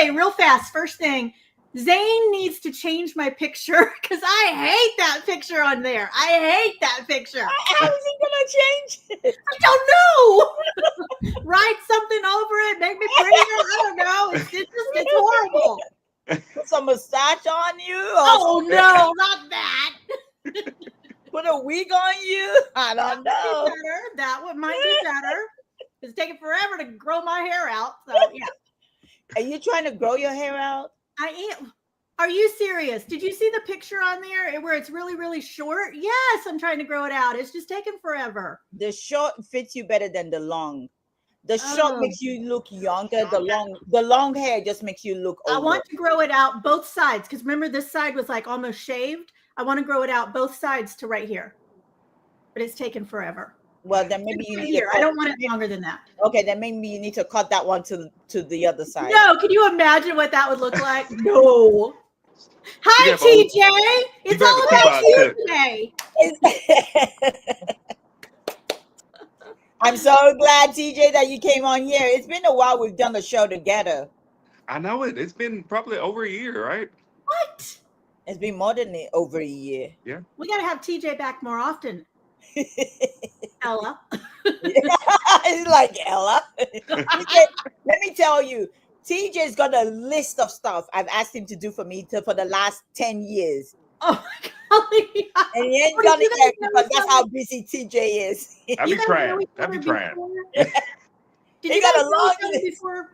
Okay, real fast. First thing, Zane needs to change my picture because I hate that picture on there. I hate that picture. How is he gonna change it? I don't know. Write something over it, make me prettier. I don't know. It's horrible. Put some mustache on you? Oh no, not that. Put a wig on you? I don't know. That would might be better. It's taking forever to grow my hair out. So yeah. Are you trying to grow your hair out? I am. Are you serious? Did you see the picture on there where it's really, really short? Yes, I'm trying to grow it out. It's just taking forever. The short fits you better than the long. The short makes you look younger. The long hair just makes you look older. I want to grow it out both sides because remember this side was like almost shaved. I want to grow it out both sides to right here, but it's taken forever. Well, then maybe you need I don't want it longer than that. Okay, then maybe you need to cut that one to the other side. No, can you imagine what that would look like? No. Hi, TJ. It's all about you today. I'm so glad, TJ, that you came on here. It's been a while we've done the show together. I know it. It's been probably over a year, right? What? It's been more than over a year. Yeah. We got to have TJ back more often. Ella. It's like Ella. Let me tell you, TJ's got a list of stuff I've asked him to do for me for the last 10 years. Oh my God. And he ain't done it yet because that's how busy TJ is. I've been trying. Did you guys know each other before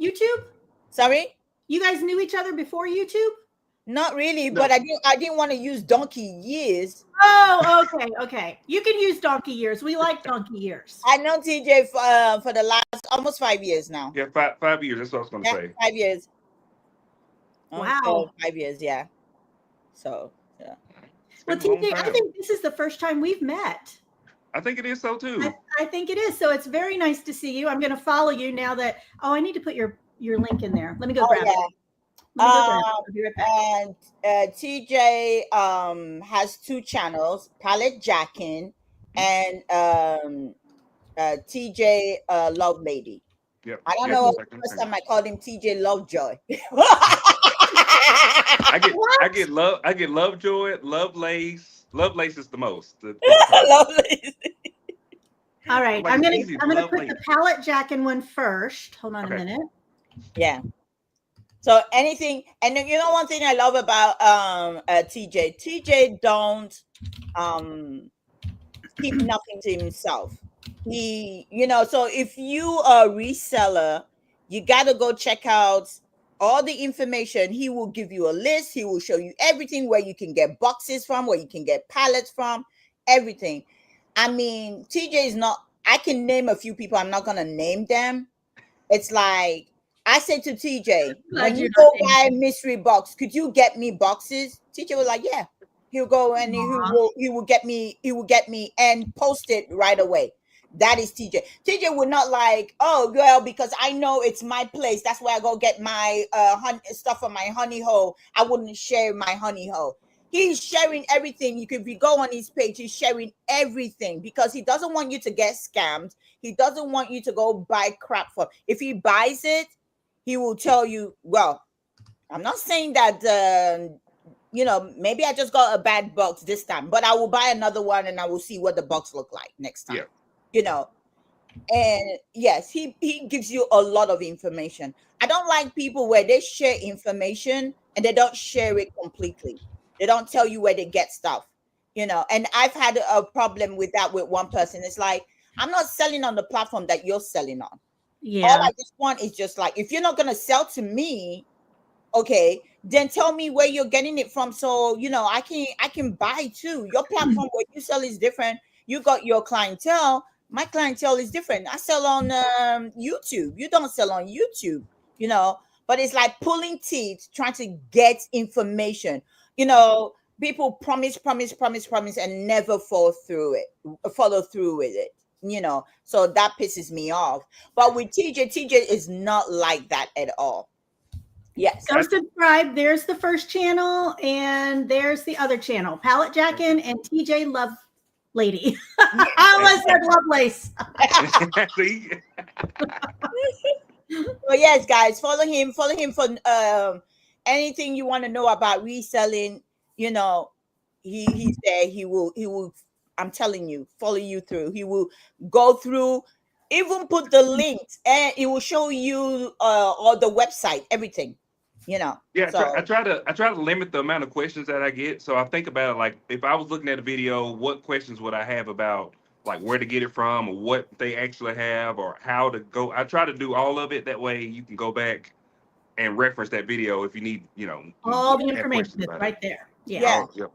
YouTube? Sorry? You guys knew each other before YouTube? Not really, but I didn't want to use donkey years. Oh, okay. You can use donkey years. We like donkey years. I know TJ for the last almost 5 years now. Yeah, 5 years. That's what I was going to say. 5 years. Wow. 5 years, yeah. So, yeah. Well, TJ, I think this is the first time we've met. I think it is so too. I think it is. So it's very nice to see you. I'm going to follow you now that. Oh, I need to put your link in there. Let me go grab it. And TJ has 2 channels, Pallet Jackin and TJ Lovelady. Yep. I don't know. The first time I called him TJ Lovejoy. I get Lovejoy, Lovelace. Lovelace is the most. Lovelace. All right, I'm gonna put the Pallet Jackin one first. Hold on a minute. Yeah. So anything, and you know one thing I love about TJ don't keep nothing to himself. He, so if you are a reseller, you gotta go check out all the information. He will give you a list. He will show you everything, where you can get boxes from, where you can get pallets from, everything. I mean, TJ is not, I can name a few people. I'm not gonna name them. It's like, I said to TJ, when you go buy a mystery box, could you get me boxes? TJ was like, yeah. He'll go and he will get me and post it right away. That is TJ. TJ would not like, oh, well, because I know it's my place. That's where I go get my stuff from my honey hole. I wouldn't share my honey hole. He's sharing everything. If you go on his page, he's sharing everything because he doesn't want you to get scammed. He doesn't want you to go buy crap for. If he buys it, he will tell you, well, I'm not saying that, maybe I just got a bad box this time, but I will buy another one and I will see what the box look like next time. Yeah. And yes, he gives you a lot of information. I don't like people where they share information and they don't share it completely. They don't tell you where they get stuff, and I've had a problem with that with one person. It's like, I'm not selling on the platform that you're selling on. Yeah. All I just want is just like, if you're not going to sell to me, okay, then tell me where you're getting it from. So, I can buy too. Your platform where you sell is different. You got your clientele. My clientele is different. I sell on YouTube. You don't sell on YouTube, but it's like pulling teeth, trying to get information. People promise and never follow through with it. So that pisses me off. But with TJ is not like that at all. Yes. So subscribe. There's the first channel, and there's the other channel, Pallet Jackin and TJ Lovelady. I almost said Lovelace. So yes, guys, follow him. Follow him for anything you want to know about reselling. You know, he's there. He will. I'm telling you, follow you through. He will go through. Even put the links, and it will show you all the website, everything. You know. Yeah, So I try to limit the amount of questions that I get. So I think about it like if I was looking at a video, what questions would I have about like where to get it from or what they actually have or how to go. I try to do all of it. That way you can go back and reference that video if you need, All the have information questions is about it. right there. Yeah. yeah. Oh, yep.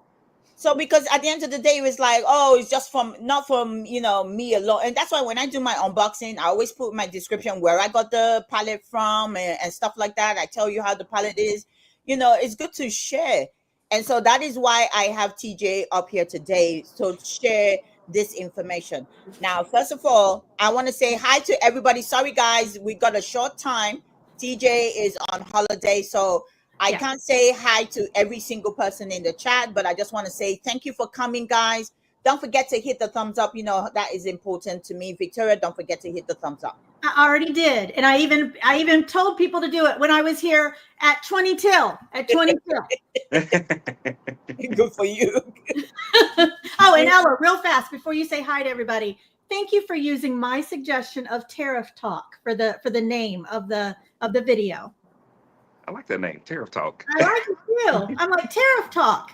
So because at the end of the day, it was like, oh, it's just from not from me alone, and that's why when I do my unboxing, I always put my description where I got the palette from and stuff like that. I tell you how the palette is. It's good to share, and so that is why I have TJ up here today to share this information. Now, first of all, I want to say hi to everybody. Sorry, guys, we got a short time. TJ is on holiday, so I Yeah. can't say hi to every single person in the chat, but I just want to say thank you for coming, guys. Don't forget to hit the thumbs up. That is important to me. Victoria, don't forget to hit the thumbs up. I already did, and I even told people to do it when I was here at 20 till. Good for you. Oh, and Ella, real fast before you say hi to everybody, thank you for using my suggestion of Tariff Talk for the name of the video. I like that name, Tariff Talk. I like it too. I'm like Tariff Talk.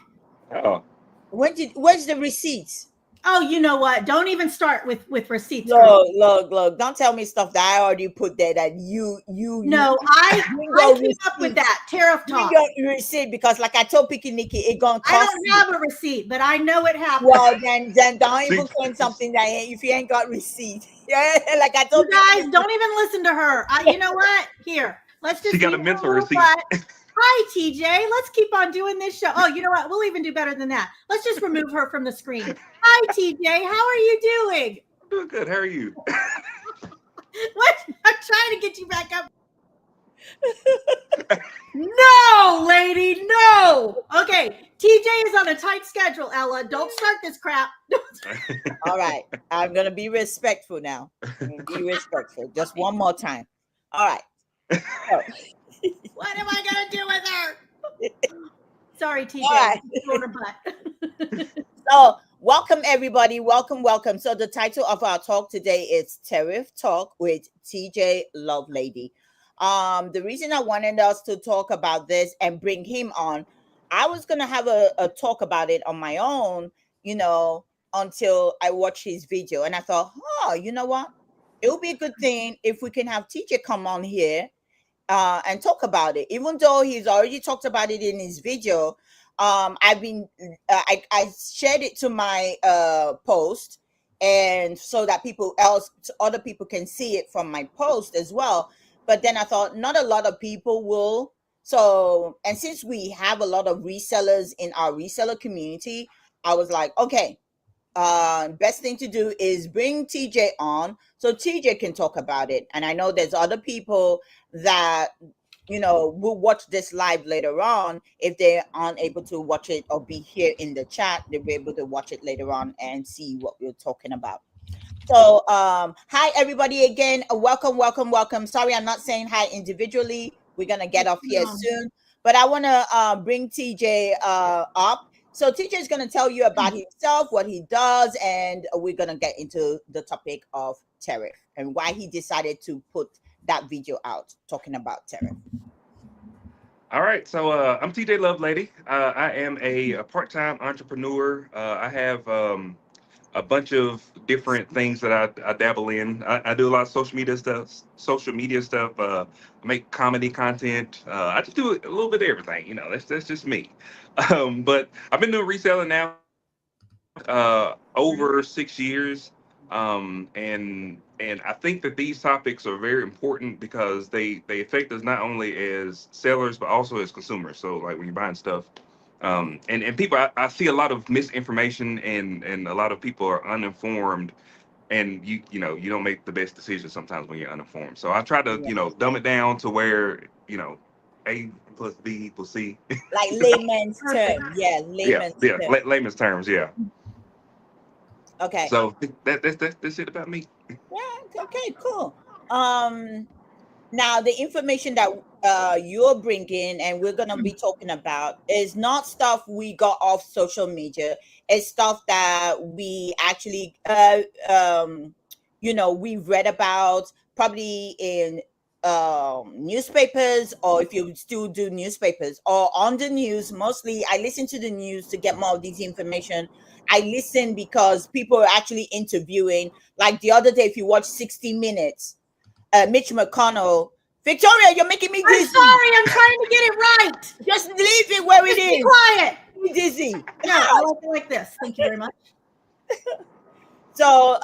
Oh, Where's the receipts? Oh, you know what? Don't even start with receipts. Look. Don't tell me stuff that I already put there that you. No, I came up with that Tariff Talk. You got receipt because, like I told Picky Nikki, it gonna cost. I don't have a receipt, but I know it happened. Well, then don't even claim something that if you ain't got receipt. Yeah, like I told you guys, don't even listen to her. You know what? Here, let's just. She got a mental receipt. Hi, TJ. Let's keep on doing this show. Oh, you know what? We'll even do better than that. Let's just remove her from the screen. Hi, TJ. How are you doing? I'm doing good. How are you? What? I'm trying to get you back up. No, lady, no. Okay, TJ is on a tight schedule, Ella. Don't start this crap. All right. I'm going to be respectful now. Be respectful. Just one more time. All right. So. What am I going to do with her? Sorry, TJ. Right. So, welcome, everybody. Welcome. So, the title of our talk today is Tariff Talk with T.J. Lovelady. The reason I wanted us to talk about this and bring him on, I was going to have a talk about it on my own, until I watched his video. And I thought, you know what? It would be a good thing if we can have TJ come on here and talk about it, even though he's already talked about it in his video. I shared it to my post, and so that other people can see it from my post as well. But then I thought not a lot of people will. So, and since we have a lot of resellers in our reseller community, I was like, okay, best thing to do is bring TJ on so TJ can talk about it. And I know there's other people that will watch this live later on. If they aren't able to watch it or be here in the chat, they'll be able to watch it later on and see what we're talking about. So hi everybody again. Welcome. Sorry, I'm not saying hi individually. We're gonna get off here soon, but I want to bring TJ up. So TJ is going to tell you about himself, what he does, and we're going to get into the topic of Tariff and why he decided to put that video out talking about Tariff. All right, so I'm TJ Lovelady. I am a part-time entrepreneur. I have a bunch of different things that I dabble in. I do a lot of social media stuff. I make comedy content. I just do a little bit of everything. That's just me. But I've been doing reselling now over 6 years. And I think that these topics are very important because they affect us not only as sellers but also as consumers. So like when you're buying stuff, and people, I see a lot of misinformation and a lot of people are uninformed, and you don't make the best decisions sometimes when you're uninformed. So I try to dumb it down to where A plus B equals C. Like layman's terms. Layman's terms. Yeah. Okay. So that's it about me. Yeah. Okay. Cool. Now, the information that you're bringing and we're going to be talking about is not stuff we got off social media. It's stuff that we actually, we read about probably in newspapers, or if you still do newspapers, or on the news. Mostly, I listen to the news to get more of this information. I listen because people are actually interviewing. Like the other day, if you watch 60 Minutes, Mitch McConnell. Victoria, you're making me I'm dizzy. sorry. I'm trying to get it right. Just leave it where it Just be is. quiet. Be dizzy. No, I like it like this. Thank you very much. So,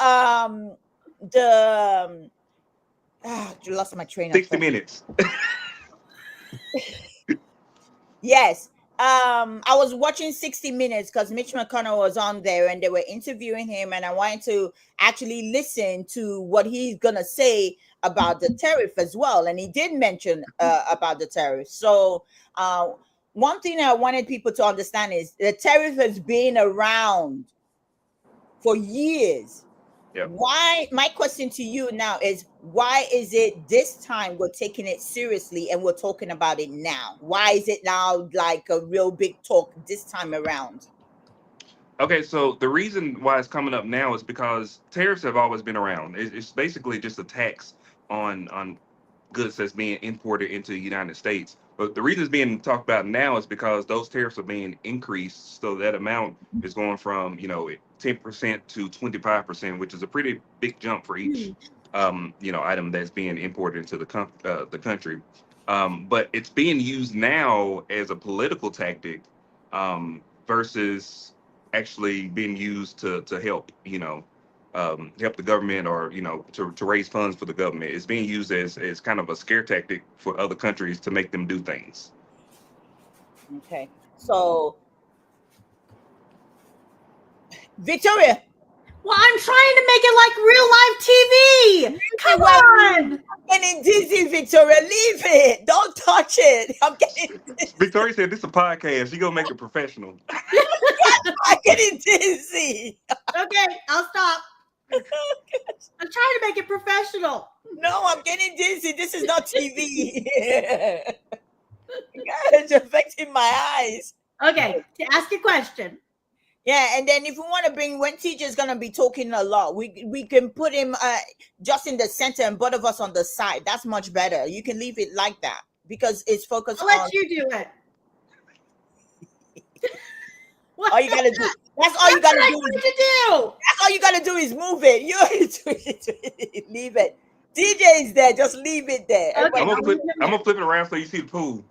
you lost my train of 60 thought. Minutes. Yes. I was watching 60 Minutes because Mitch McConnell was on there and they were interviewing him, and I wanted to actually listen to what he's gonna say about the tariff as well. And he did mention about the tariff. So one thing I wanted people to understand is the tariff has been around for years. Yep. Why? My question to you now is, why is it this time we're taking it seriously and we're talking about it now? Why is it now like a real big talk this time around? Okay, so the reason why it's coming up now is because tariffs have always been around. It's basically just a tax on goods that's being imported into the United States. But the reason it's being talked about now is because those tariffs are being increased. So that amount is going from 10% to 25%, which is a pretty big jump for each item that's being imported into the country. But it's being used now as a political tactic versus actually being used to help help the government, or to raise funds for the government. It's being used as kind of a scare tactic for other countries to make them do things. Okay, so Victoria. Well, I'm trying to make it like real live TV. Come on. I'm getting dizzy, Victoria. Leave it. Don't touch it. I'm getting dizzy. Victoria said this is a podcast. She gonna make it professional. I'm getting dizzy. Okay, I'll stop. I'm trying to make it professional. No, I'm getting dizzy. This is not TV. It's affecting my eyes. Okay, to ask a question. Yeah, and then if we want to bring, when TJ is gonna be talking a lot, we can put him just in the center and both of us on the side. That's much better. You can leave it like that because it's focused I'll let you do it. All you gotta do. That's all you gotta do. That's all you gotta do is move it. You leave it. DJ is there. Just leave it there. Okay. I'm gonna flip it around so you see the pool.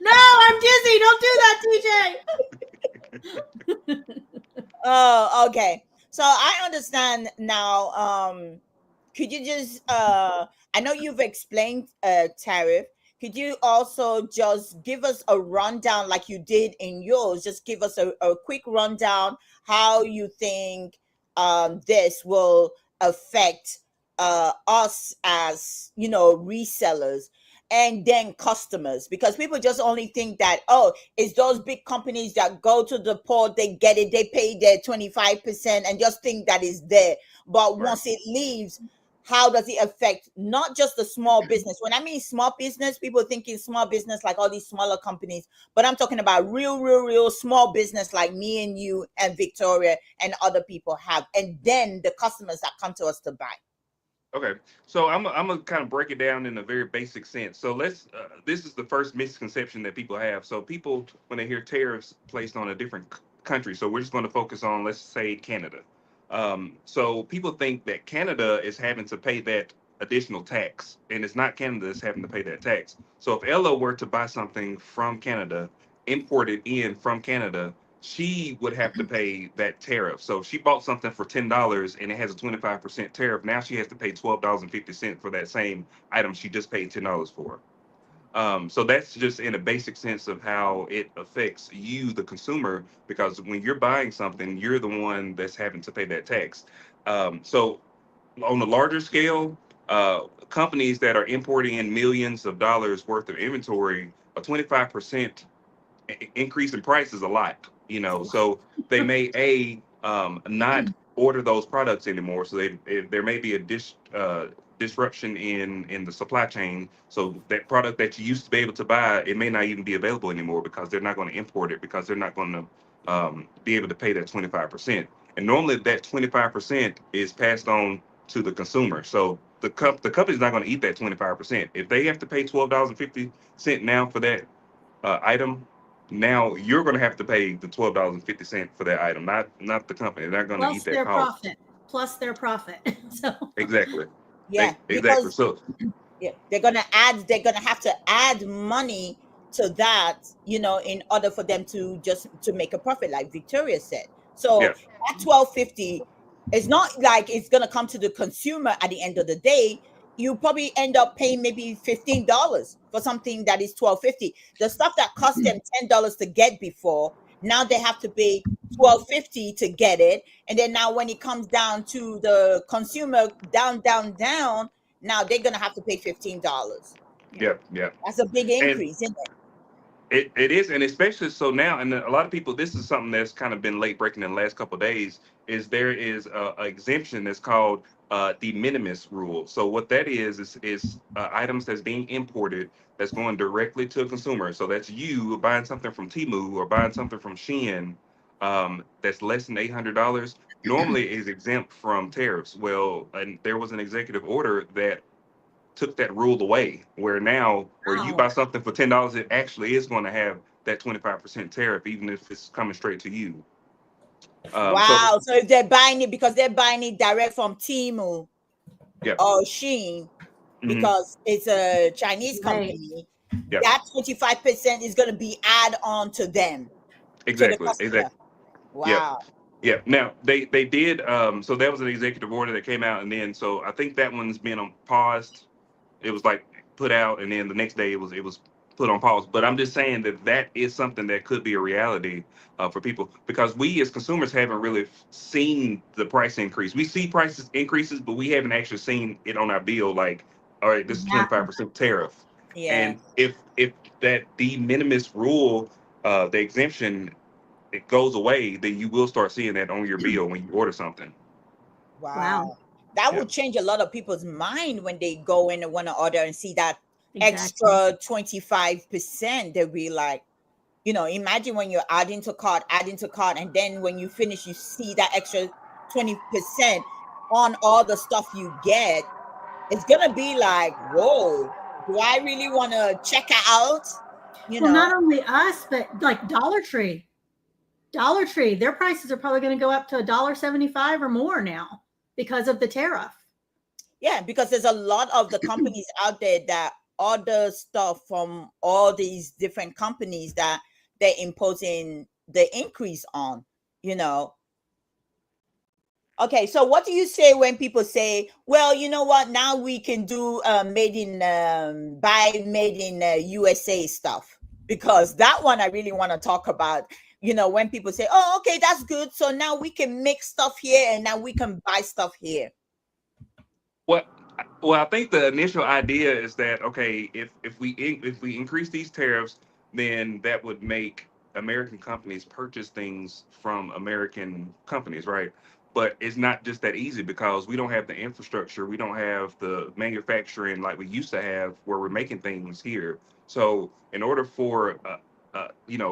No, I'm dizzy. Don't do that, TJ. Oh, okay. So I understand now. Could you just I know you've explained tariff. Could you also just give us a rundown like you did in yours? Just give us a quick rundown how you think this will affect us as resellers and then customers, because people just only think that, oh, it's those big companies that go to the port, they get it, they pay their 25% and just think that is there. But once it leaves, how does it affect not just the small business? When I mean small business, people thinking small business like all these smaller companies, but I'm talking about real small business like me and you and Victoria and other people have, and then the customers that come to us to buy. Okay, so I'm gonna kind of break it down in a very basic sense. So let's this is the first misconception that people have. So people, when they hear tariffs placed on a different country, so we're just going to focus on, let's say, Canada. So people think that Canada is having to pay that additional tax, and it's not Canada that's having to pay that tax. So if Ella were to buy something from Canada, imported in from Canada, she would have to pay that tariff. So if she bought something for $10 and it has a 25% tariff, now she has to pay $12.50 for that same item she just paid $10 for. So that's just in a basic sense of how it affects you, the consumer, because when you're buying something, you're the one that's having to pay that tax. So on a larger scale, companies that are importing in millions of dollars worth of inventory, a 25% increase in price is a lot. So they may not order those products anymore. So there may be a disruption in the supply chain. So that product that you used to be able to buy, it may not even be available anymore because they're not going to import it, because they're not going to be able to pay that 25%. And normally that 25% is passed on to the consumer. So the company's not going to eat that 25%. If they have to pay $12.50 now for that item, now you're going to have to pay the $12.50 for that item, not the company. They're not going to eat that cost. Plus their profit. So Exactly. Yeah, Exactly. because So yeah, they're gonna have to add money to that, in order for them to make a profit, like Victoria said. So yeah, at $12.50, it's not like it's gonna come to the consumer at the end of the day. You probably end up paying maybe $15 for something that is $12.50. The stuff that cost them $10 to get before, now they have to pay $12.50 to get it. And then now when it comes down to the consumer, down, now they're gonna have to pay $15. yeah, yeah. That's a big And increase, isn't it? it is, and especially so now, and a lot of people, this is something that's kind of been late breaking in the last couple of days, is there is a exemption that's called the minimis rule. So what that is items that's being imported that's going directly to a consumer. So that's you buying something from Temu or buying something from Shein, that's less than $800, normally is exempt from tariffs. Well, and there was an executive order that took that rule away, where now where you Wow. buy something for $10, it actually is going to have that 25% tariff, even if it's coming straight to you. So Wow. So if they're buying it because they're buying it direct from Temu yeah, or Shein, hmm because it's a Chinese Right. company, yeah, that 25% is going to be add on to them, to the exactly, customer. yeah, Wow. yeah. Now they did so that was an executive order that came out, and then so I think that one's been on paused. It was like put out, and then the next day it was put on pause. But I'm just saying that is something that could be a reality for people, because we as consumers haven't really seen the price increase. We see prices increases, but we haven't actually seen it on our bill. Like, all right, this is Exactly. 25% tariff. Yeah. And if that de minimis rule, the exemption, it goes away, then you will start seeing that on your bill when you order something. Wow. Wow. That Yeah. would change a lot of people's mind when they go in and want to order and see that Exactly. extra 25%. They'll be like, imagine when you're adding to cart, and then when you finish, you see that extra 20% on all the stuff you get. It's gonna be like, whoa, do I really want to check out? You Well, know? not only us, but like Dollar Tree. Dollar Tree, their prices are probably going to go up to $1.75 or more now because of the tariff. Yeah, because there's a lot of the companies out there that order stuff from all these different companies that they're imposing the increase on, you know. Okay, so what do you say when people say, well, you know what, now we can do made in USA stuff? Because that one I really want to talk about. When people say, oh, okay, that's good, so now we can make stuff here and now we can buy stuff here. Well, I think the initial idea is that, okay, if we increase these tariffs, then that would make American companies purchase things from American companies, right? But it's not just that easy, because we don't have the infrastructure, we don't have the manufacturing like we used to have, where we're making things here. So in order for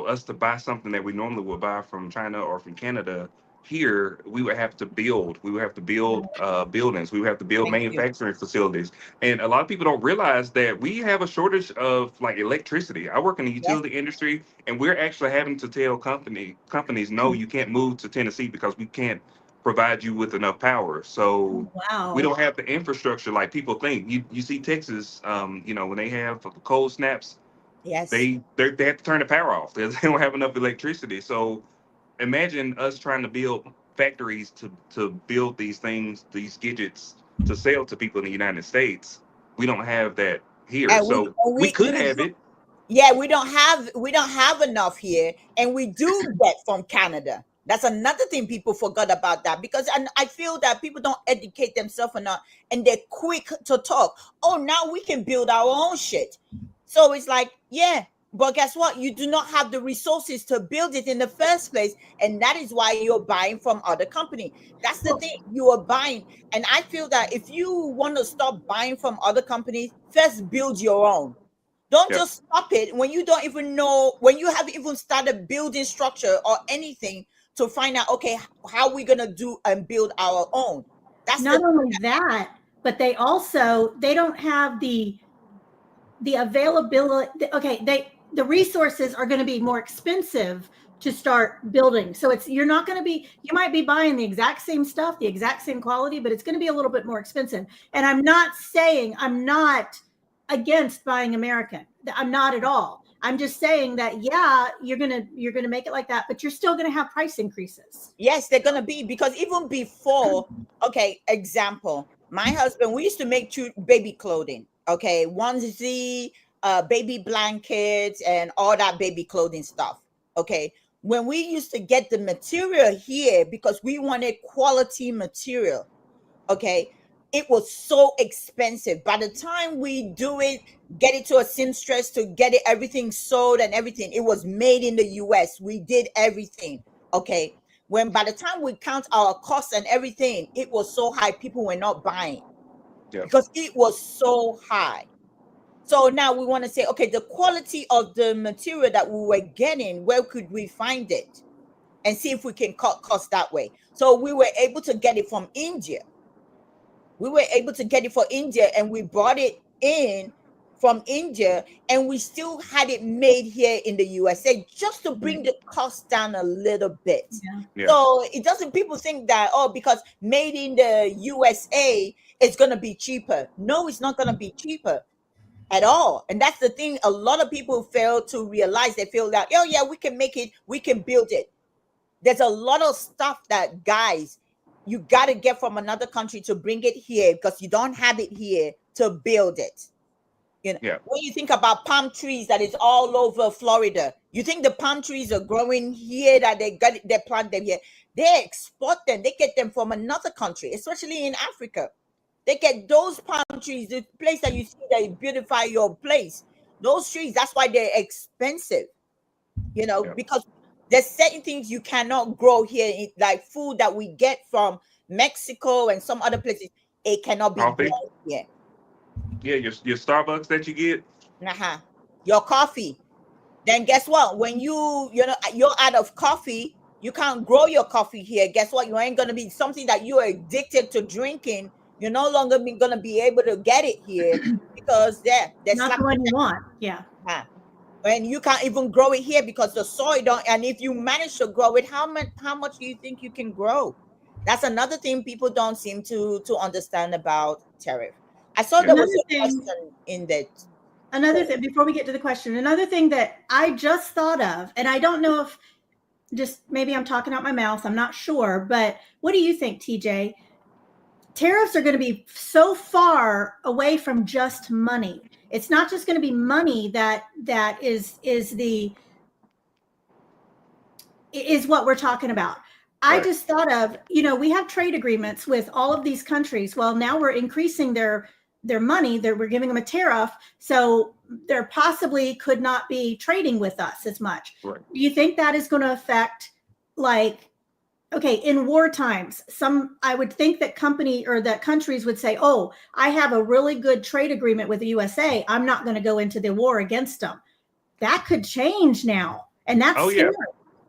us to buy something that we normally would buy from China or from Canada here, we would have to build. We would have to build buildings. We would have to build Thank you. manufacturing facilities. And a lot of people don't realize that we have a shortage of like electricity. I work in the Yes. utility industry, and we're actually having to tell companies, no, you can't move to Tennessee because we can't provide you with enough power. So we Wow. don't have the infrastructure like people think. You see Texas, when they have cold snaps, Yes. they have to turn the power off because they don't have enough electricity. So imagine us trying to build factories to build these things, these gadgets, to sell to people in the United States. We don't have that here, And so we could have it. yeah, we don't have enough here, and we do get from Canada. That's another thing people forgot about that, because I feel that people don't educate themselves enough, and they're quick to talk. Oh, now we can build our own shit. So it's like, yeah, But guess what? You do not have the resources to build it in the first place. And that is why you're buying from other company. That's the thing. You are buying. And I feel that if you want to stop buying from other companies, first build your own. Don't Yep. just stop it when you don't even know, when you haven't even started building structure or anything to find out, okay, how we're going to do and build our own. That's Not only that, but they don't have the availability. Okay, the resources are going to be more expensive to start building. So you might be buying the exact same stuff, the exact same quality, but it's going to be a little bit more expensive. And I'm not against buying American. I'm not at all. I'm just saying that, yeah, you're gonna make it like that, but you're still gonna have price increases. Yes, they're gonna be, because even before, okay, example, my husband, we used to make baby clothing, okay, onesie, baby blankets, and all that baby clothing stuff. Okay, when we used to get the material here because we wanted quality material, okay, it was so expensive. By the time we do it, get it to a seamstress to get it everything sold and everything, it was made in the US. We did everything, okay. When by the time we count our costs and everything, it was so high, people were not buying because it was so high. So now we want to say, okay, the quality of the material that we were getting, where could we find it and see if we can cut costs that way? So we were able to get it from India. We were able to get it for India, and we brought it in from India, and we still had it made here in the USA just to bring the cost down a little bit. Yeah. So it doesn't, people think that, oh, because made in the USA, it's going to be cheaper. No, it's not going to be cheaper at all. And that's the thing. A lot of people fail to realize. They feel that, oh yeah, we can make it, we can build it. There's a lot of stuff that, guys, you got to get from another country to bring it here because you don't have it here to build it. You know, when you think about palm trees that is all over Florida, you think the palm trees are growing here, that they plant them here. They export them. They get them from another country, especially in Africa. They get those palm trees, the place that you see that beautify your place. Those trees, that's why they're expensive, you know, because there's certain things you cannot grow here, like food that we get from Mexico and some other places. It cannot be grown here. Yeah, your Starbucks that you get. Your coffee. Then guess what? When you're out of coffee, you can't grow your coffee here. Guess what? You ain't gonna be something that you're addicted to drinking. You're no longer gonna be able to get it here because that's not the one you want. Yeah. And you can't even grow it here because the soil don't. And if you manage to grow it, how much do you think you can grow? That's another thing people don't seem to understand about Tariff. I saw there was a question in that. Another thing, before we get to the question, another thing that I just thought of, and I don't know if just maybe I'm talking out my mouth, I'm not sure, but what do you think, TJ? Tariffs are going to be so far away from just money. It's not just going to be money that is what we're talking about. I just thought of, we have trade agreements with all of these countries. Well, now we're increasing their money, we're giving them a tariff, so there possibly could not be trading with us as much. Do you think that is going to affect, like, okay, in war times, I would think that countries would say, oh, I have a really good trade agreement with the USA, I'm not going to go into the war against them. That could change now, and that's scary.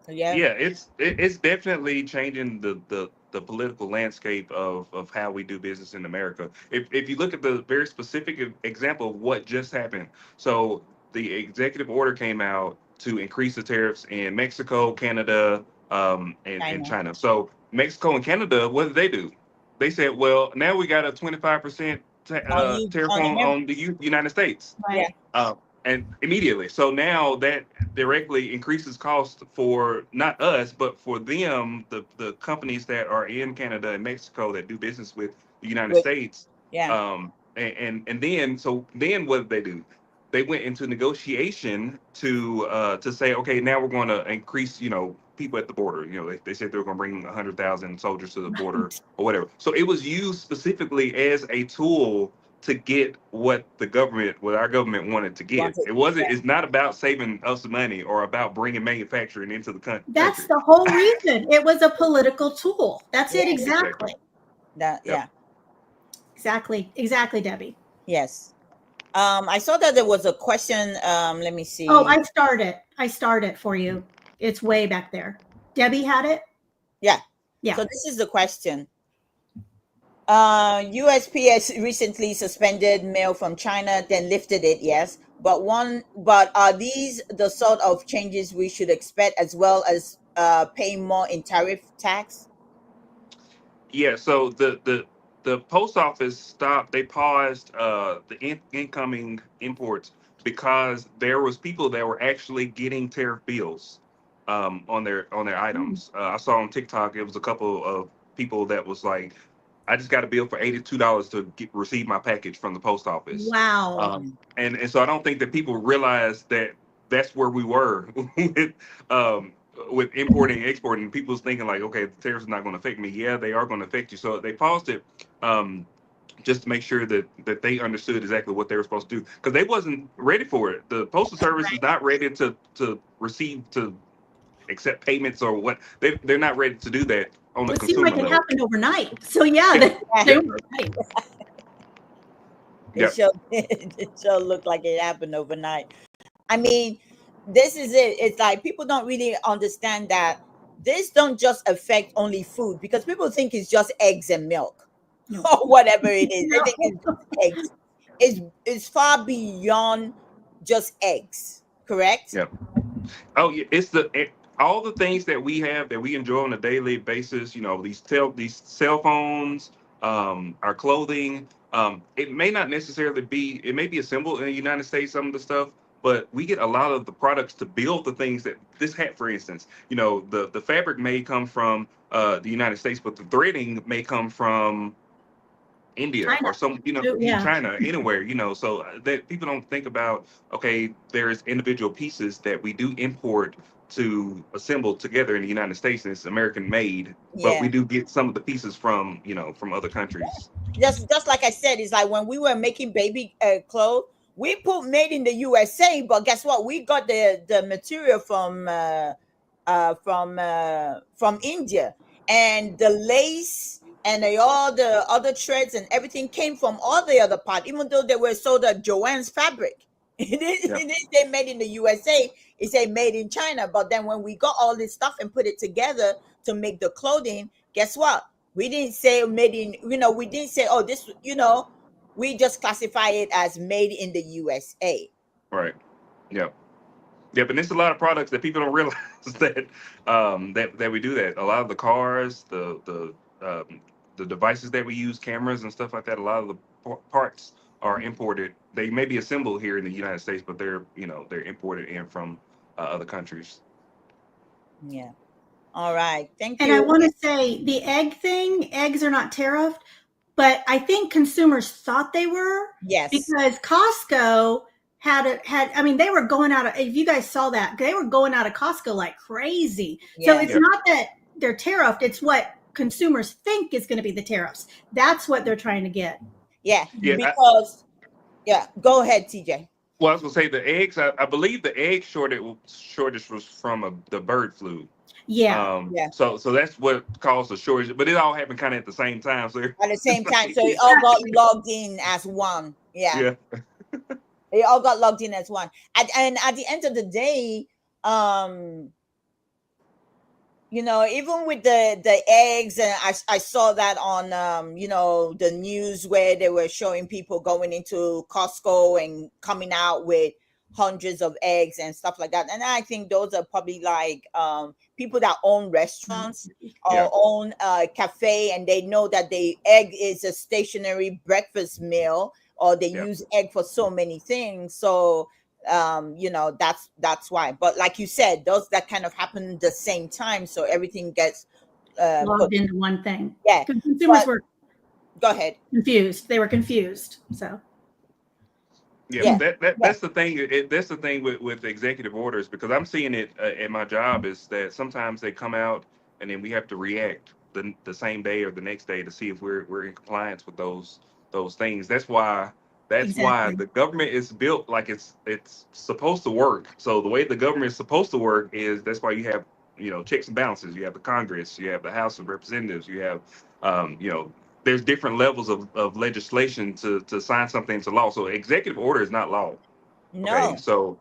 Yeah, it's definitely changing the political landscape of how we do business in America. If you look at the very specific example of what just happened, so the executive order came out to increase the tariffs in Mexico, Canada, and China. So Mexico and Canada, what did they do? They said, well, now we got a 25% tariff on the United States. Right. And immediately. So now that directly increases cost for not us, but for them, the companies that are in Canada and Mexico that do business with the United States. Yeah. And then what did they do? They went into negotiation to say, okay, now we're going to increase, people at the border. They said they were going to bring 100,000 soldiers to the border or whatever. So it was used specifically as a tool to get what our government wanted to get. Wanted, It wasn't. yeah. It's not about saving us money or about bringing manufacturing into the country. That's the whole reason. It was a political tool. That's it Yeah. exactly. That, Yep. Exactly, Debbie. Yes. I saw that there was a question. Let me see. Oh, I started for you. It's way back there. Debbie had it. Yeah. Yeah. So this is the question. USPS recently suspended mail from China, then lifted it. Yes, but are these the sort of changes we should expect, as well as paying more in tariff tax? Yeah. So the post office stopped. They paused the incoming imports because there was people that were actually getting tariff bills on their items. I saw on TikTok it was a couple of people that was like, I just got a bill for $82 to receive my package from the post office. Wow. And so I don't think that people realize that that's where we were with importing and exporting. People's thinking like, okay, the tariffs are not going to affect me. Yeah, they are going to affect you. So they paused it just to make sure that they understood exactly what they were supposed to do, because they wasn't ready for it. The postal service is not ready to accept payments or what. They're not ready to do that on the It seemed consumer like it level. happened overnight. So yeah, they were right. Yep. It sure looked like it happened overnight. I mean, this is it. It's like people don't really understand that this don't just affect only food, because people think it's just eggs and milk or whatever it is. They think it's just eggs. It's far beyond just eggs, correct? Yep. Oh, yeah, it's all the things that we have that we enjoy on a daily basis. You know, these cell phones, our clothing. It may not necessarily be. It may be assembled in the United States, some of the stuff, but we get a lot of the products to build the things that this hat, for instance. You know, the fabric may come from the United States, but the threading may come from India China. or some, Yeah. China, anywhere, so that people don't think about, okay, there's individual pieces that we do import to assemble together in the United States, and it's American made, but we Yeah. do get some of the pieces from, from other countries. Just like I said, it's like when we were making baby clothes, we put made in the USA, but guess what? We got the material from India, and the lace and all the other threads and everything came from all the other part, even though they were sold at Joann's fabric. Yep. It is they made in the USA. It say made in China, but then when we got all this stuff and put it together to make the clothing, guess what? We didn't say made in, we didn't say, oh, this, we just classify it as made in the USA. Right. Yep. Yep. And there's a lot of products that people don't realize that we do that. A lot of the cars, the devices that we use, cameras and stuff like that, a lot of the parts are imported. They may be assembled here in the United States, but they're imported in from other countries. Yeah. All right. Thank you. And I want to say the eggs are not tariffed, but I think consumers thought they were. Yes. Because Costco I mean, they were going out of, if you guys saw that, they were going out of Costco like crazy. Yeah. So it's not that they're tariffed, it's what consumers think is going to be the tariffs. That's what they're trying to get. Yeah. Yeah, Because, go ahead, TJ. Well, I was gonna say the eggs. I believe the egg shortage was from the bird flu. Yeah. So that's what caused the shortage, but it all happened kind of at the same time. So At the same time, so it all got logged in as one. Yeah. It all got logged in as one. And at the end of the day, even with the eggs, and I saw that on the news where they were showing people going into Costco and coming out with hundreds of eggs and stuff like that. And I think those are probably like people that own restaurants or own a cafe, and they know that the egg is a stationary breakfast meal, or they use egg for so many things. So that's why. But like you said, those that kind of happen the same time, so everything gets logged into one thing. Yeah. Consumers were go ahead. Confused. They were confused. So that's the thing. That's the thing with executive orders, because I'm seeing it at my job, is that sometimes they come out and then we have to react the same day or the next day to see if we're in compliance with those those things. That's why Exactly. the government is built like it's supposed to work. So the way the government is supposed to work is that's why you have checks and balances. You have the Congress, you have the House of Representatives, you have there's different levels of legislation to sign something into law. So executive order is not law. Okay, No. so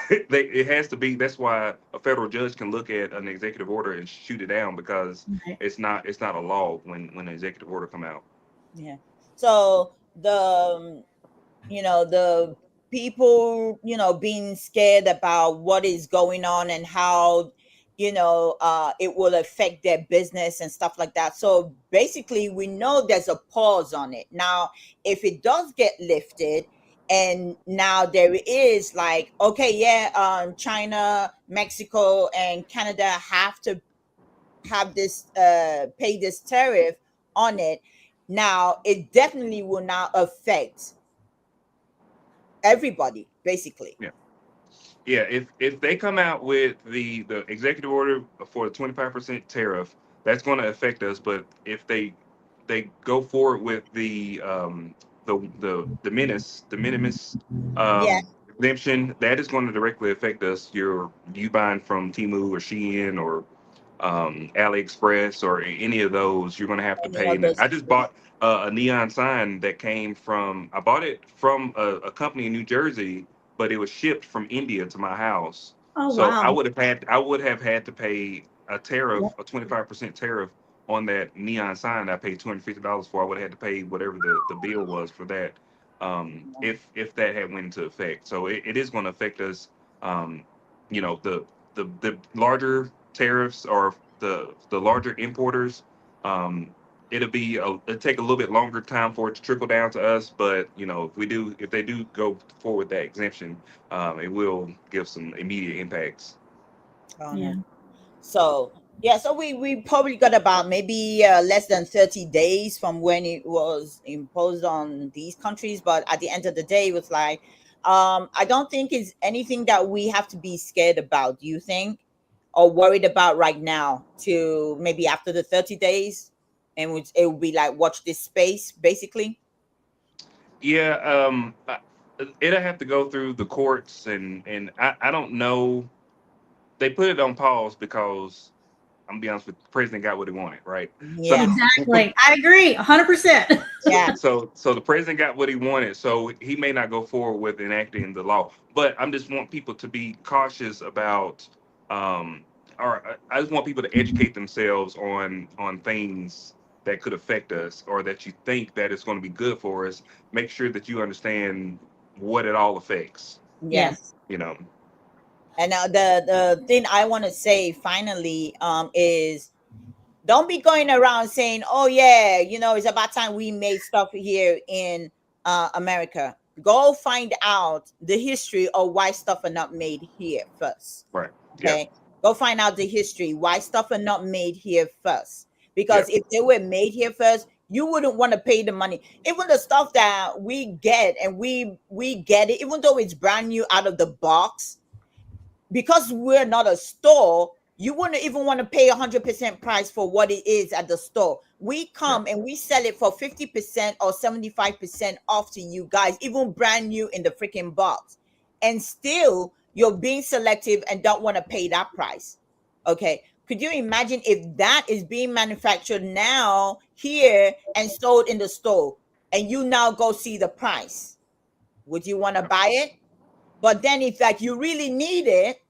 it has to be. That's why a federal judge can look at an executive order and shoot it down because Right. it's not a law when an executive order come out. Yeah. So the people being scared about what is going on and how it will affect their business and stuff like that. So basically we know there's a pause on it now. If it does get lifted and now there is like, okay, yeah, China, Mexico and Canada have to have this pay this tariff on it, now it definitely will not affect everybody basically. Yeah. Yeah, if they come out with the executive order for the 25% tariff, that's going to affect us. But if they go forward with the de minimis Yeah. exemption, that is going to directly affect us. You buying from Temu or Shein or AliExpress or any of those, you're going to have to Any pay. of And those. I just bought a neon sign that came from. I bought it from a company in New Jersey, but it was shipped from India to my house. Oh, So wow. I would have had to pay a tariff, Yep. a 25% tariff on that neon sign. I paid $250 for. I would have had to pay whatever the bill was for that. If that had went into effect, so it is going to affect us. Um, the larger tariffs or the larger importers. Um, it'll take a little bit longer time for it to trickle down to us, but if they do go forward with that exemption, it will give some immediate impacts. Oh Yeah. no. So yeah, so we probably got about maybe less than 30 days from when it was imposed on these countries, but at the end of the day it was like, I don't think it's anything that we have to be scared about, do you think, or worried about right now, to maybe after the 30 days, and it would be like watch this space basically. Yeah, it'll have to go through the courts, and I don't know. They put it on pause because I'm gonna be honest with you, the president got what he wanted, right? So Yeah. Exactly. I agree 100%. So, Yeah. so, so the president got what he wanted. So he may not go forward with enacting the law. But I'm just want people to be cautious about, um, or I just want people to educate themselves on things that could affect us, or that you think that it's going to be good for us. Make sure that you understand what it all affects. Yeah. Yes. You know. And the thing I want to say finally is, don't be going around saying, "Oh yeah, it's about time we made stuff here in America." Go find out the history of why stuff are not made here first. Right. Yep. Okay, go find out the history why stuff are not made here first. Because Yep. if they were made here first, you wouldn't want to pay the money. Even the stuff that we get, and we get it, even though it's brand new out of the box, because we're not a store, you wouldn't even want to pay 100% price for what it is at the store. We Right. come and we sell it for 50% or 75% off to you guys, even brand new in the freaking box. And still, you're being selective and don't want to pay that price. Okay. Could you imagine if that is being manufactured now here and sold in the store, and you now go see the price? Would you want to Yep. buy it? But then if like you really need it,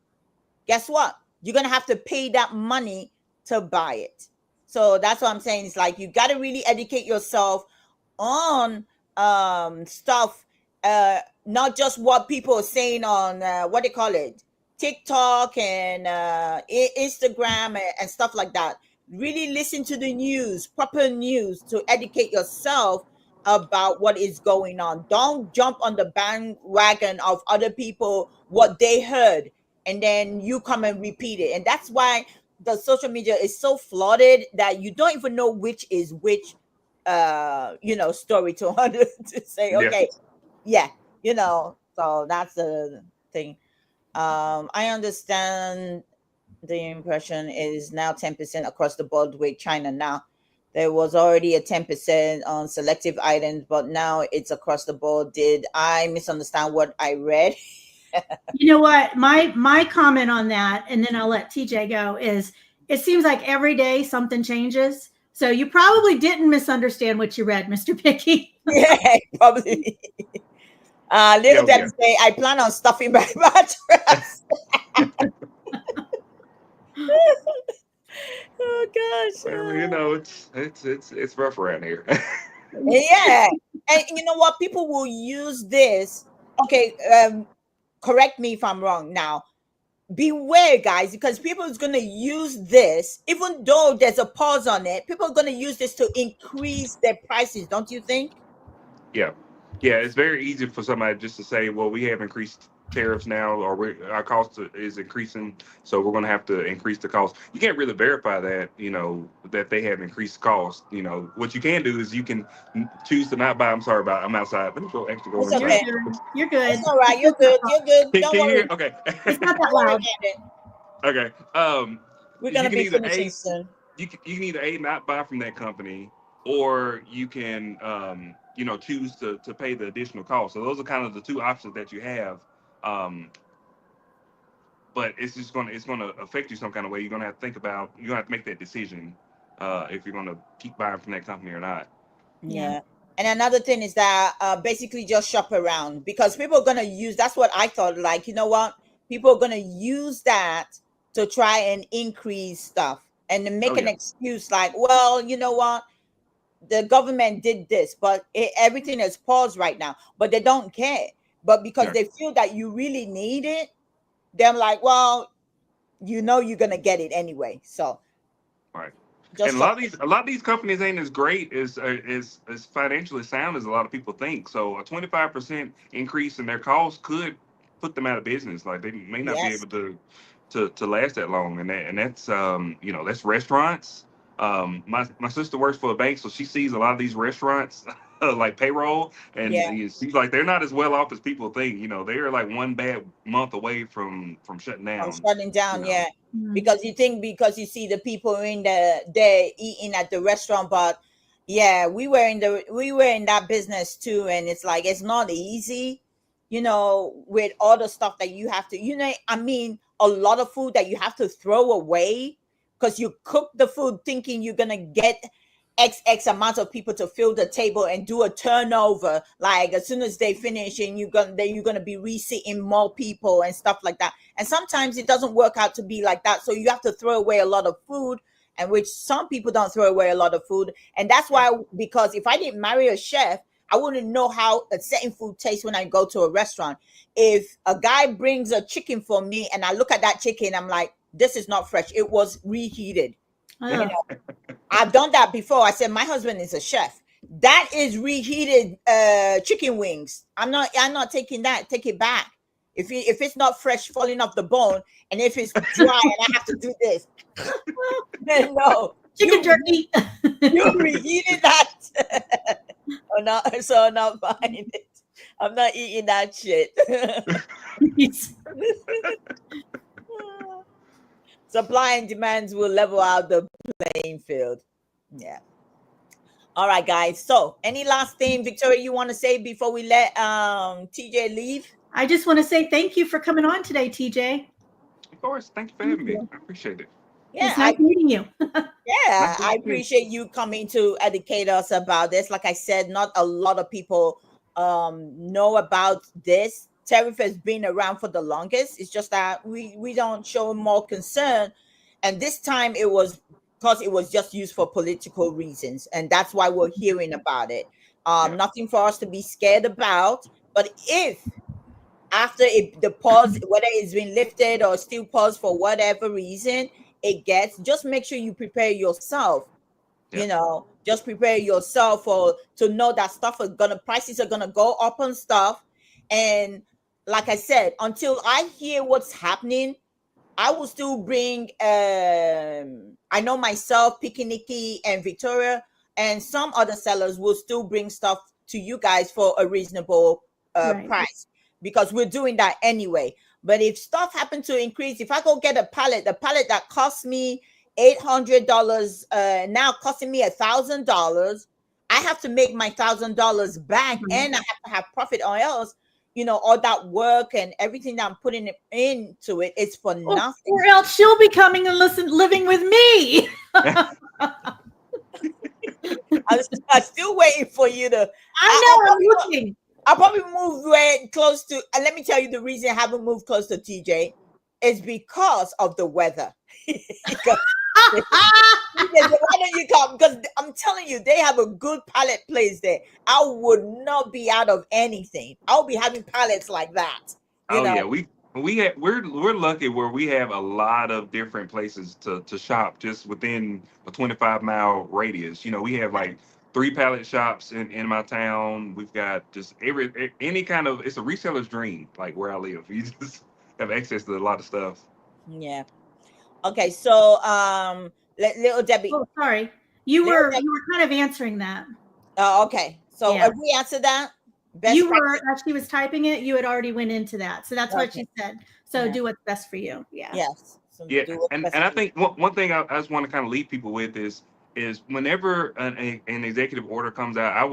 guess what? You're gonna have to pay that money to buy it. So that's what I'm saying. It's like you got to really educate yourself on stuff, not just what people are saying on what they call it, TikTok and Instagram and stuff like that. Really listen to the news, proper news, to educate yourself about what is going on. Don't jump on the bandwagon of other people, what they heard, and then you come and repeat it. And that's why the social media is so flooded that you don't even know which is which story to to say, Yeah. okay, yeah, so that's the thing. I understand the impression is now 10% across the board with China now. there was already a 10% on selective items, but now it's across the board. Did I misunderstand what I read? You know what? My comment on that, and then I'll let TJ go, is it seems like every day something changes. So you probably didn't misunderstand what you read, Mr. Picky. Yeah, probably. Little Debbie say, I plan on stuffing my mattress. Oh gosh. Well, you know, it's rough around here. Yeah. And you know what? People will use this. Okay, correct me if I'm wrong now. Beware, guys, because people is going to use this, even though there's a pause on it. People are going to use this to increase their prices, don't you think? Yeah, it's very easy for somebody just to say, well, we have increased tariffs now, or our cost is increasing, so we're going to have to increase the cost. You can't really verify that, that they have increased cost. What you can do is you can choose to not buy. I'm sorry about, I'm outside. Let me actually go It's inside. okay. You're good. It's all right. You're good. You're good. Can Don't you worry. hear? Okay. It's not that loud. Okay. We're going to be either finishing soon. You can either not buy from that company, or you can choose to pay the additional cost. So those are kind of the two options that you have. But it's gonna affect you some kind of way. You're gonna have to think about, you're gonna have to make that decision if you're gonna keep buying from that company or not. Yeah. And another thing is that basically just shop around, because people are going to use, that's what I thought, like, you know what? People are going to use that to try and increase stuff and then make an excuse like, well, you know what? The government did this, but everything is paused right now, but they don't care. But because they feel that you really need it, they're like, well, you're going to get it anyway. So, right. just and a lot of these companies ain't as great as financially sound as a lot of people think. So a 25% increase in their costs could put them out of business. Like, they may not be able to last that long. And that's that's restaurants. My sister works for a bank, so she sees a lot of these restaurants like payroll, and it seems like they're not as well off as people think. They're like one bad month away from shutting down. Because you see the people in there eating at the restaurant, but we were in that business too, and it's like, it's not easy, with all the stuff that you have to, a lot of food that you have to throw away because you cook the food thinking you're gonna get X amount of people to fill the table and do a turnover. Like, as soon as they finish, and you're gonna be reseating more people and stuff like that. And sometimes it doesn't work out to be like that. So you have to throw away a lot of food, and which some people don't throw away a lot of food. And that's why, because if I didn't marry a chef, I wouldn't know how a certain food tastes when I go to a restaurant. If a guy brings a chicken for me and I look at that chicken, I'm like, this is not fresh. It was reheated. I've done that before. I said, my husband is a chef. That is reheated chicken wings. I'm not taking that. Take it back. If it's not fresh, falling off the bone, and if it's dry and I have to do this, no, chicken jerky. You reheated that. So I'm not buying it. I'm not eating that shit. Supply and demands will level out the playing field. Yeah. All right, guys. So, any last thing, Victoria, you want to say before we let TJ leave? I just want to say thank you for coming on today, TJ. Of course. Thank you for having me. I appreciate it. Yeah, it's nice meeting you. I appreciate you coming to educate us about this. Like I said, not a lot of people know about this. Tariff has been around for the longest. It's just that we don't show more concern. And this time it was because it was just used for political reasons. And that's why we're hearing about it. Nothing for us to be scared about. But if after the pause, whether it's been lifted or still paused for whatever reason it gets, just make sure you prepare yourself. Just prepare yourself to know that prices are gonna go up on stuff. And like I said, until I hear what's happening, I will still bring I know myself, Pikiniki and Victoria and some other sellers will still bring stuff to you guys for a reasonable price, because we're doing that anyway. But if stuff happens to increase, if I go get the pallet that costs me $800 now costing me $1,000. I have to make my $1,000 back, and I have to have profit, or else, you know, all that work and everything that I'm putting into it is for nothing. Or else she'll be coming and living with me. I'm still waiting for you to. I'm looking. I'll probably move very close to, and let me tell you the reason I haven't moved close to TJ is because of the weather. Why don't you come? Because I'm telling you, they have a good pallet place there. I would not be out of anything. I'll be having pallets like that. You know? Yeah, we're lucky where we have a lot of different places to shop just within a 25-mile radius. You know, we have like 3 pallet shops in my town. We've got just any kind of, it's a reseller's dream, like where I live. You just have access to a lot of stuff. Yeah. Okay, so little Debbie. Oh, sorry. You were kind of answering that. Oh, okay. So Yeah. if we answer that, you were, as she was typing it, you had already went into that. So that's what she said. So Yeah. do what's best for you. Yeah. Yes. So Yeah, and I think one thing I just want to kind of leave people with is whenever an executive order comes out, I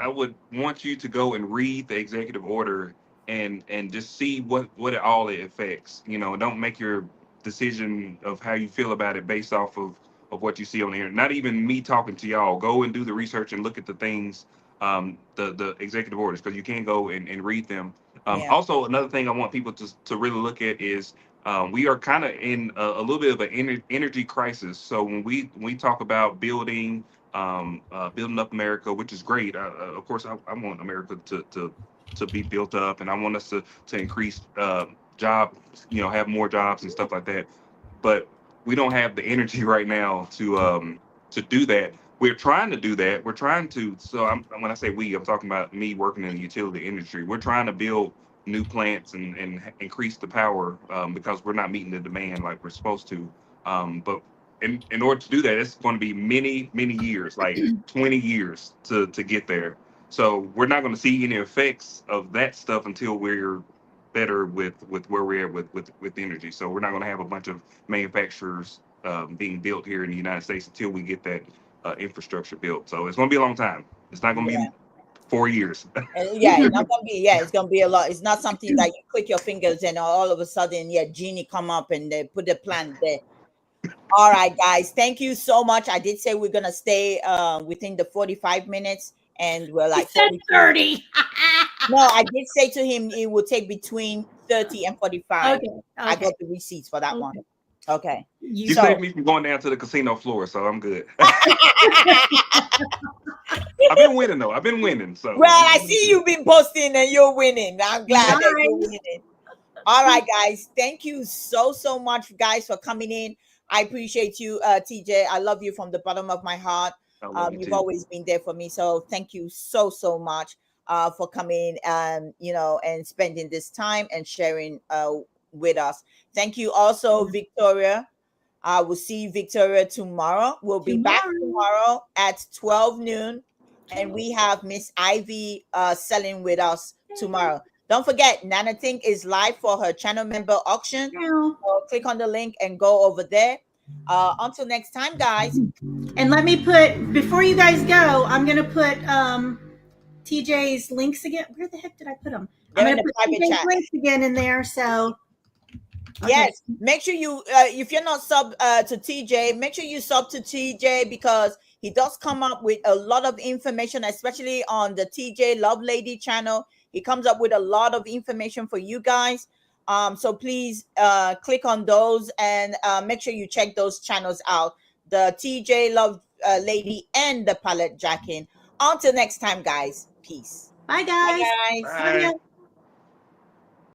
would want you to go and read the executive order and just see what it affects. You know, don't make your decision of how you feel about it based off of what you see on the internet. Not even me talking to y'all. Go and do the research and look at the things, the executive orders, because you can go and read them. Also, another thing I want people to really look at is we are kind of in a little bit of an energy crisis. So when we talk about building up America, which is great. Of course, I want America to be built up, and I want us to increase jobs, you know, have more jobs and stuff like that. But we don't have the energy right now to do that. We're trying to do that. We're trying to. So when I say we, I'm talking about me working in the utility industry. We're trying to build new plants and increase the power because we're not meeting the demand like we're supposed to. But in order to do that, it's going to be many years, like 20 years to get there. So we're not going to see any effects of that stuff until we're better with where we're at with energy. So we're not going to have a bunch of manufacturers being built here in the United States until we get that infrastructure built. So it's going to be a long time. It's not going to be 4 years. Yeah, it's not gonna be. Yeah, it's gonna be a lot. It's not something that you click your fingers and all of a sudden, Genie come up and they put the plan there. All right, guys, thank you so much. I did say we're gonna stay within the 45 minutes, and we're like 30. No, I did say to him it will take between 30 and 45. Okay. I got the receipts for that one. Okay. You saved me from going down to the casino floor, so I'm good. I've been winning though. I've been winning. So well, I see you've been posting and you're winning. I'm glad that you're winning. All right, guys. Thank you so much, guys, for coming in. I appreciate you, TJ. I love you from the bottom of my heart. You've always been there for me. So thank you so much for coming and and spending this time and sharing with us. Thank you also, Victoria. We'll see Victoria tomorrow. We'll be back tomorrow at 12 noon. And we have Miss Ivy selling with us tomorrow. Don't forget, Nana Think is live for her channel member auction. So click on the link and go over there. Until next time, guys. And let me put, before you guys go, I'm going to put TJ's links again. Where the heck did I put them? I'm going to put TJ's links again in there. So yes, make sure you, if you're not sub to TJ, make sure you sub to TJ because he does come up with a lot of information, especially on the T.J Lovelady channel. He comes up with a lot of information for you guys. So please click on those and make sure you check those channels out. The T.J Lovelady and the Pallet Jackin. Until next time, guys. Peace. Bye, guys. Bye, guys. Bye.